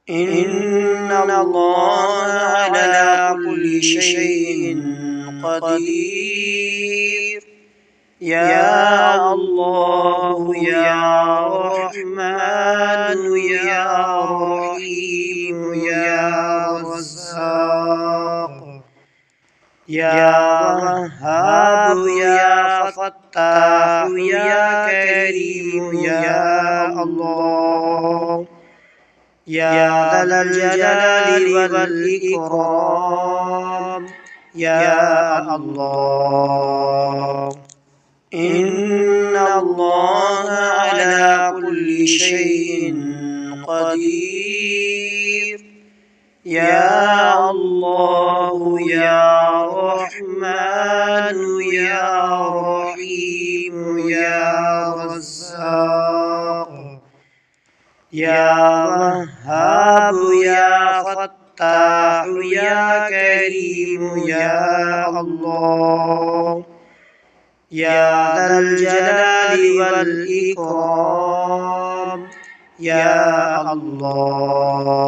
إن الله على كل شيء قدير. يا الله يا رحمن يا رحيم يا رزاق يا وهاب يا فتاح يا كريم يا الله يا ذا الجلال والإكرام يا الله. إن الله على كل شيء قدير. يا الله يا رحمن يا رحيم يا رزاق يا وهاب يا فتاح يا كريم يا الله يا ذا الجلال والإكرام يا الله.